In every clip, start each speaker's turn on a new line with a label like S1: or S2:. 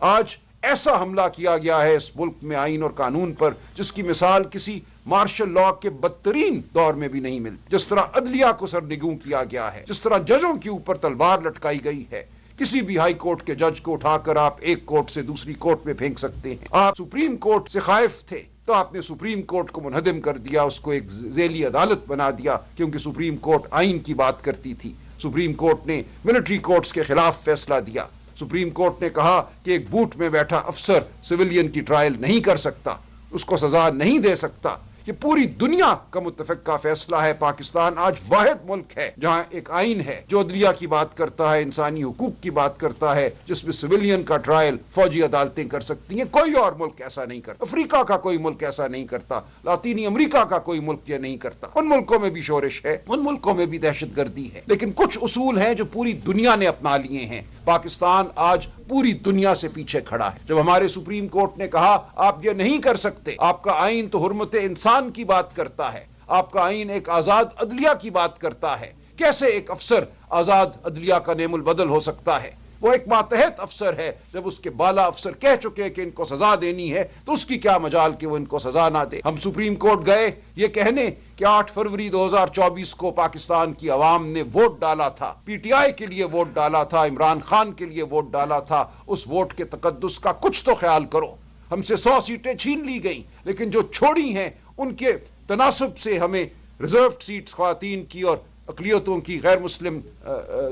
S1: آج ایسا حملہ کیا گیا ہے اس ملک میں آئین اور قانون پر جس کی مثال کسی مارشل لا کے بدترین دور میں بھی نہیں ملتی. جس طرح عدلیہ کو سرنگوں کیا گیا ہے، جس طرح ججوں کے اوپر تلوار لٹکائی گئی ہے. کسی بھی ہائی کورٹ کے جج کو اٹھا کر آپ ایک کورٹ سے دوسری کورٹ میں پھینک سکتے ہیں. آپ سپریم کورٹ سے خائف تھے تو آپ نے سپریم کورٹ کو منہدم کر دیا، اس کو ایک ذیلی عدالت بنا دیا، کیونکہ سپریم کورٹ آئین کی بات کرتی تھی. سپریم کورٹ نے ملٹری کورٹس کے خلاف فیصلہ دیا. سپریم کورٹ نے کہا کہ ایک بوٹ میں بیٹھا افسر سویلین کی ٹرائل نہیں کر سکتا، اس کو سزا نہیں دے سکتا. یہ پوری دنیا کا متفقہ فیصلہ ہے. پاکستان آج واحد ملک ہے جہاں ایک آئین ہے جو عدلیہ کی بات کرتا ہے، انسانی حقوق کی بات کرتا ہے، جس میں سویلین کا ٹرائل فوجی عدالتیں کر سکتی ہیں. کوئی اور ملک ایسا نہیں کرتا. افریقہ کا کوئی ملک ایسا نہیں کرتا. لاطینی امریکہ کا کوئی ملک یہ نہیں کرتا. ان ملکوں میں بھی شورش ہے، ان ملکوں میں بھی دہشت گردی ہے، لیکن کچھ اصول ہیں جو پوری دنیا نے اپنا لیے ہیں. پاکستان آج پوری دنیا سے پیچھے کھڑا ہے. جب ہمارے سپریم کورٹ نے کہا آپ یہ نہیں کر سکتے، آپ کا آئین تو حرمت انسان کی بات کرتا ہے، آپ کا آئین ایک آزاد عدلیہ کی بات کرتا ہے، کیسے ایک افسر آزاد عدلیہ کا نعم البدل ہو سکتا ہے؟ وہ ایک ماتحت افسر ہے. جب اس کے بالا افسر کہہ چکے کہ ان کو سزا دینی ہے تو اس کی کیا مجال کہ وہ ان کو سزا نہ دے. ہم سپریم کورٹ گئے یہ کہنے کہ 8 فروری 2024 کو پاکستان کی عوام نے ووٹ ڈالا تھا، پی ٹی آئی کے لیے ووٹ ڈالا تھا، عمران خان کے لیے ووٹ ڈالا تھا. اس ووٹ کے تقدس کا کچھ تو خیال کرو. ہم سے 100 سیٹیں چھین لی گئیں، لیکن جو چھوڑی ہیں ان کے تناسب سے ہمیں ریزروڈ سیٹس خواتین کی اور اقلیتوں کی، غیر مسلم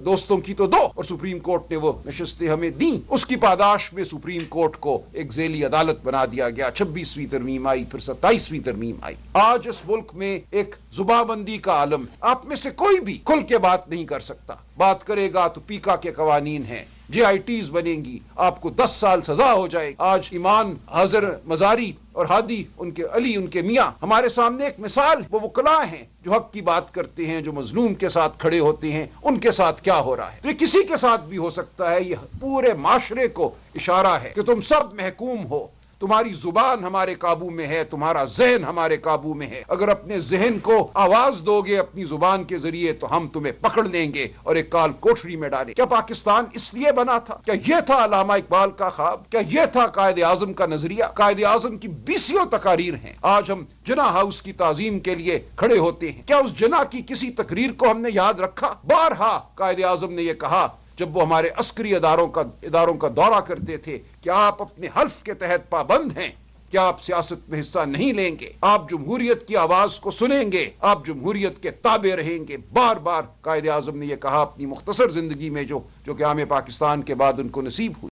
S1: دوستوں کی تو دو، اور سپریم کورٹ نے وہ نشستیں ہمیں دیں. اس کی پاداش میں سپریم کورٹ کو ایک ذیلی عدالت بنا دیا گیا. 26ویں ترمیم آئی، پھر 27ویں ترمیم آئی. آج اس ملک میں ایک زبانبندی کا عالم. آپ میں سے کوئی بھی کھل کے بات نہیں کر سکتا. بات کرے گا تو پیکا کے قوانین ہیں، جے آئی ٹیز بنیں گی، آپ کو 10 سال سزا ہو جائے گی. آج ایمان حاضر مزاری اور ہادی ان کے علی ان کے میاں ہمارے سامنے ایک مثال. وہ وکلاء ہیں جو حق کی بات کرتے ہیں، جو مظلوم کے ساتھ کھڑے ہوتے ہیں. ان کے ساتھ کیا ہو رہا ہے؟ یہ کسی کے ساتھ بھی ہو سکتا ہے. یہ پورے معاشرے کو اشارہ ہے کہ تم سب محکوم ہو. تمہاری زبان ہمارے قابو میں ہے، تمہارا ذہن ہمارے قابو میں ہے. اگر اپنے ذہن کو آواز دو گے اپنی زبان کے ذریعے تو ہم تمہیں پکڑ لیں گے اور ایک کال کوٹری میں ڈالیں. کیا پاکستان اس لیے بنا تھا؟ کیا یہ تھا علامہ اقبال کا خواب؟ کیا یہ تھا قائد اعظم کا نظریہ؟ قائد اعظم کی 20 تقاریر ہیں. آج ہم جناح ہاؤس کی تعظیم کے لیے کھڑے ہوتے ہیں. کیا اس جناح کی کسی تقریر کو ہم نے یاد رکھا؟ بارہا قائد اعظم نے یہ کہا جب وہ ہمارے عسکری اداروں کا دورہ کرتے تھے کہ آپ اپنے حلف کے تحت پابند ہیں، کیا آپ سیاست میں حصہ نہیں لیں گے، آپ جمہوریت کی آواز کو سنیں گے، آپ جمہوریت کے تابع رہیں گے. بار بار قائد اعظم نے یہ کہا اپنی مختصر زندگی میں جو قیام پاکستان کے بعد ان کو نصیب ہوئی.